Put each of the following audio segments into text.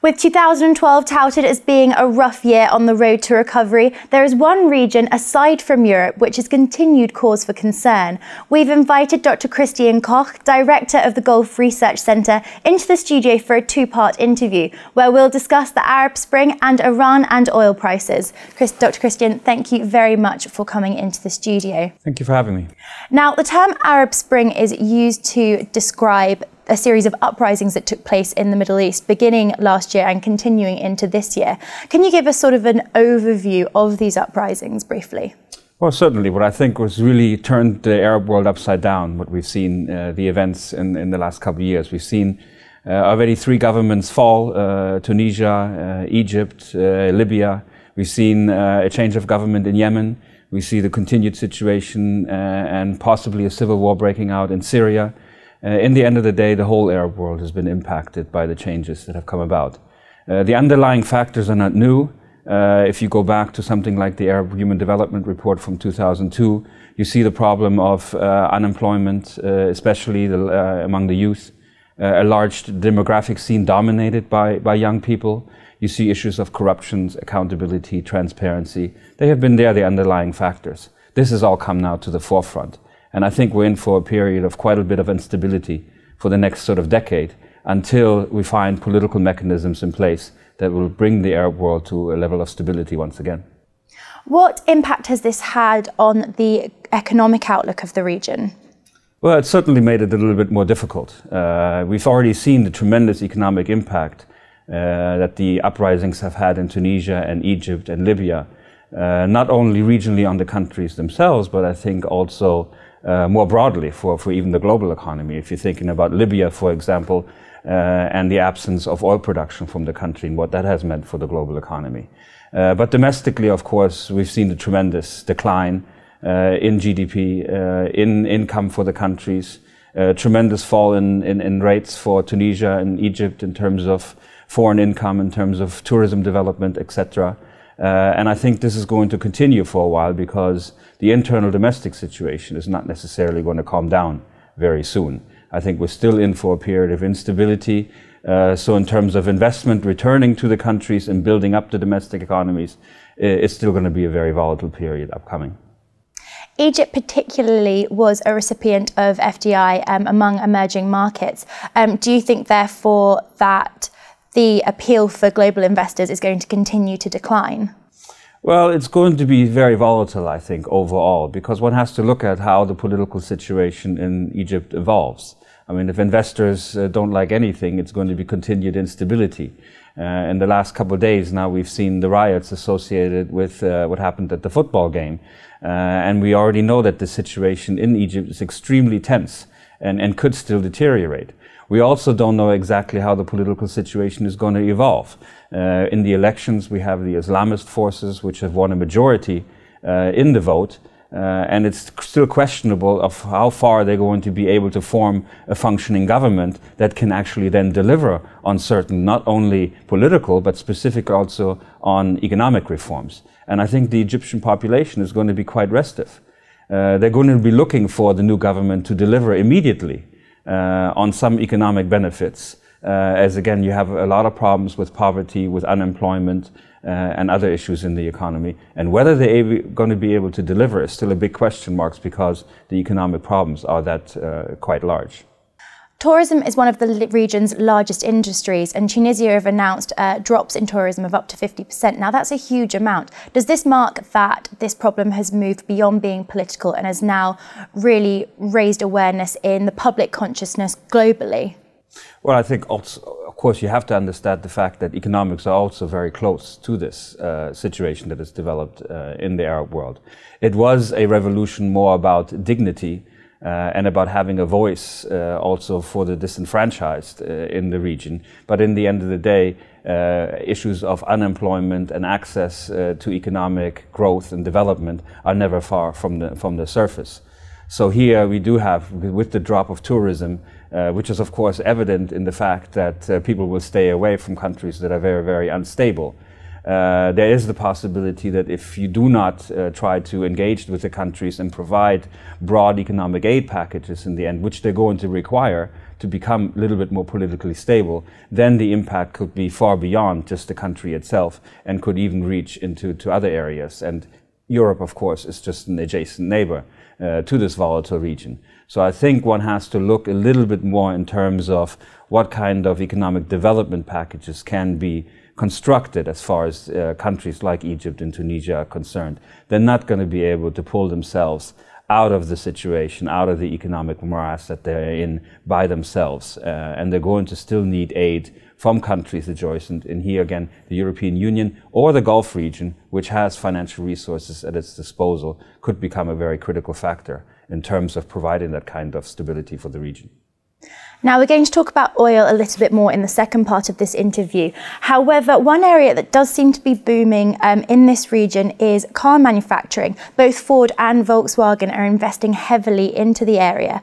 With 2012 touted as being a rough year on the road to recovery, there is one region aside from Europe which has continued cause for concern. We've invited Dr. Christian Koch, Director of the Gulf Research Centre, into the studio for a two-part interview where we'll discuss the Arab Spring and Iran and oil prices. Dr. Christian, thank you very much for coming into the studio. Thank you for having me. Now, the term Arab Spring is used to describe a series of uprisings that took place in the Middle East beginning last year and continuing into this year. Can you give us sort of an overview of these uprisings briefly? Well, certainly. What I think was really turned the Arab world upside down, what we've seen, the events in the last couple of years. We've seen already 3 governments fall, Tunisia, Egypt, Libya. We've seen a change of government in Yemen. We see the continued situation and possibly a civil war breaking out in Syria. In the end of the day, the whole Arab world has been impacted by the changes that have come about. The underlying factors are not new. If you go back to something like the Arab Human Development Report from 2002, you see the problem of unemployment, especially among the youth, a large demographic scene dominated by young people. You see issues of corruption, accountability, transparency. They have been there, the underlying factors. This has all come now to the forefront. And I think we're in for a period of quite a bit of instability for the next sort of decade until we find political mechanisms in place that will bring the Arab world to a level of stability once again. What impact has this had on the economic outlook of the region? Well, it certainly made it a little bit more difficult. We've already seen the tremendous economic impact that the uprisings have had in Tunisia and Egypt and Libya, not only regionally on the countries themselves, but I think also more broadly for even the global economy. If you're thinking about Libya, for example, and the absence of oil production from the country and what that has meant for the global economy. But domestically, of course, we've seen the tremendous decline in GDP, in income for the countries, tremendous fall in rates for Tunisia and Egypt in terms of foreign income, in terms of tourism development, etc. And I think this is going to continue for a while because the internal domestic situation is not necessarily going to calm down very soon. I think we're still in for a period of instability. So in terms of investment returning to the countries and building up the domestic economies, it's still going to be a very volatile period upcoming. Egypt particularly was a recipient of FDI among emerging markets. Do you think therefore that the appeal for global investors is going to continue to decline? Well, it's going to be very volatile, I think, overall, because one has to look at how the political situation in Egypt evolves. I mean, if investors don't like anything, it's going to be continued instability. In the last couple of days now, we've seen the riots associated with what happened at the football game. And we already know that the situation in Egypt is extremely tense and could still deteriorate. We also don't know exactly how the political situation is going to evolve. In the elections, we have the Islamist forces, which have won a majority in the vote, and it's still questionable of how far they're going to be able to form a functioning government that can actually then deliver on certain, not only political, but specific also on economic reforms. And I think the Egyptian population is going to be quite restive. They're going to be looking for the new government to deliver immediately on some economic benefits, as again you have a lot of problems with poverty, with unemployment and other issues in the economy, and whether they're going to be able to deliver is still a big question mark because the economic problems are that quite large. Tourism is one of the region's largest industries, and Tunisia have announced drops in tourism of up to 50%. Now that's a huge amount. Does this mark that this problem has moved beyond being political and has now really raised awareness in the public consciousness globally? Well, I think also, of course, you have to understand the fact that economics are also very close to this situation that has developed in the Arab world. It was a revolution more about dignity and about having a voice also for the disenfranchised in the region. But in the end of the day, issues of unemployment and access to economic growth and development are never far from the surface. So here we do have, with the drop of tourism, which is of course evident in the fact that people will stay away from countries that are very, very unstable. There is the possibility that if you do not try to engage with the countries and provide broad economic aid packages in the end, which they're going to require to become a little bit more politically stable, then the impact could be far beyond just the country itself and could even reach into other areas. And Europe, of course, is just an adjacent neighbor to this volatile region. So I think one has to look a little bit more in terms of what kind of economic development packages can be constructed as far as countries like Egypt and Tunisia are concerned. They're not going to be able to pull themselves out of the situation, out of the economic morass that they're in by themselves. And they're going to still need aid from countries adjacent, and here again, the European Union or the Gulf region, which has financial resources at its disposal, could become a very critical factor in terms of providing that kind of stability for the region. Now we're going to talk about oil a little bit more in the second part of this interview. However, one area that does seem to be booming in this region is car manufacturing. Both Ford and Volkswagen are investing heavily into the area.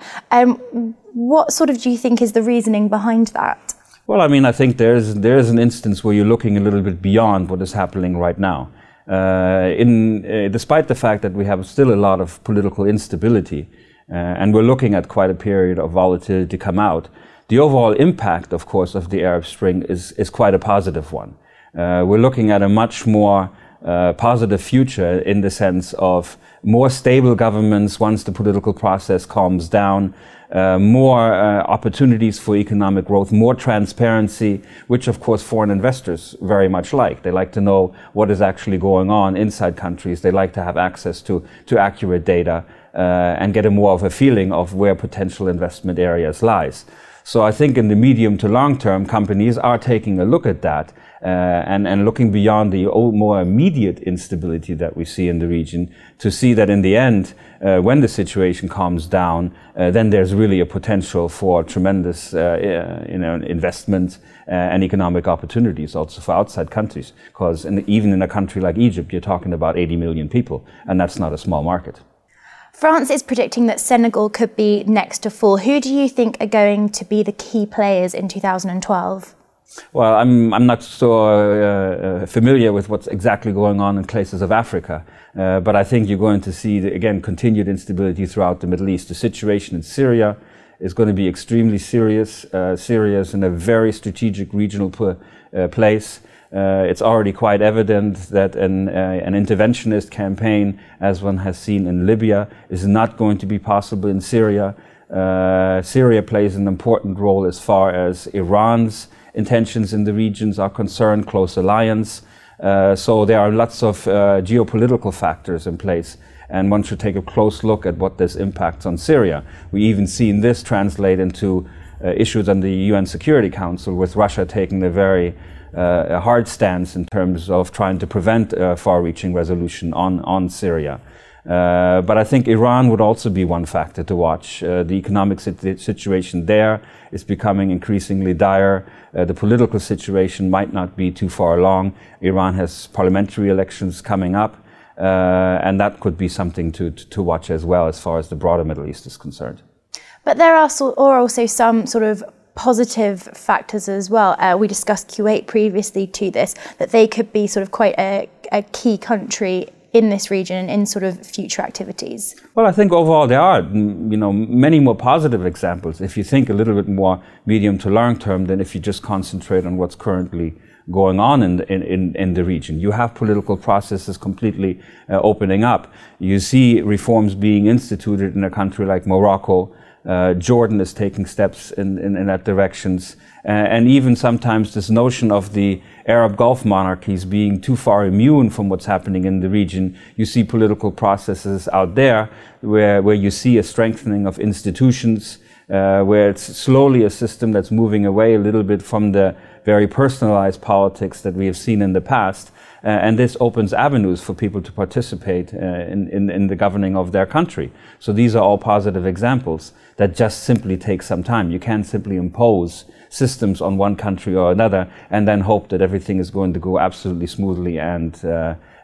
What do you think is the reasoning behind that? Well, I mean, I think there's an instance where you're looking a little bit beyond what is happening right now. Despite the fact that we have still a lot of political instability, and we're looking at quite a period of volatility to come out, the overall impact, of course, of the Arab Spring is quite a positive one. We're looking at a much more positive future in the sense of more stable governments once the political process calms down, more opportunities for economic growth, more transparency, which of course foreign investors very much like. They like to know what is actually going on inside countries. They like to have access to accurate data and get more of a feeling of where potential investment areas lies. So I think in the medium to long term, companies are taking a look at that and looking beyond the more immediate instability that we see in the region to see that in the end, when the situation calms down, then there's really a potential for tremendous investment and economic opportunities also for outside countries. Because even in a country like Egypt, you're talking about 80 million people, and that's not a small market. France is predicting that Senegal could be next to fall. Who do you think are going to be the key players in 2012? Well, I'm not so familiar with what's exactly going on in places of Africa, but I think you're going to see, again, continued instability throughout the Middle East. The situation in Syria is going to be extremely serious. Syria is in a very strategic regional place. It's already quite evident that an interventionist campaign, as one has seen in Libya, is not going to be possible in Syria. Syria plays an important role as far as Iran's intentions in the regions are concerned, close alliance. So there are lots of geopolitical factors in place, and one should take a close look at what this impacts on Syria. We even seen this translate into issues on the UN Security Council, with Russia taking a very hard stance in terms of trying to prevent a far-reaching resolution on Syria. But I think Iran would also be one factor to watch. The economic situation there is becoming increasingly dire. The political situation might not be too far along. Iran has parliamentary elections coming up, and that could be something to watch as well as far as the broader Middle East is concerned. But there are also some positive factors as well. We discussed Kuwait previously to this, that they could be quite a key country in this region in future activities. Well, I think overall there are many more positive examples if you think a little bit more medium to long term than if you just concentrate on what's currently going on in the region. You have political processes completely opening up. You see reforms being instituted in a country like Morocco. Jordan is taking steps in that directions, and even sometimes this notion of the Arab Gulf monarchies being too far immune from what's happening in the region. You see political processes out there where you see a strengthening of institutions, where it's slowly a system that's moving away a little bit from the very personalized politics that we have seen in the past. And this opens avenues for people to participate in the governing of their country. So these are all positive examples that just simply take some time. You can't simply impose systems on one country or another and then hope that everything is going to go absolutely smoothly and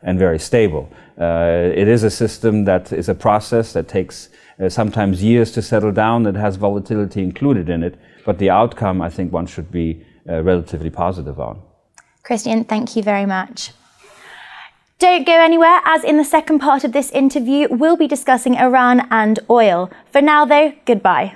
very stable. It is a system that is a process that takes sometimes years to settle down, that has volatility included in it, but the outcome, I think, one should be relatively positive on. Christian, thank you very much. Don't go anywhere, as in the second part of this interview, we'll be discussing Iran and oil. For now, though, goodbye.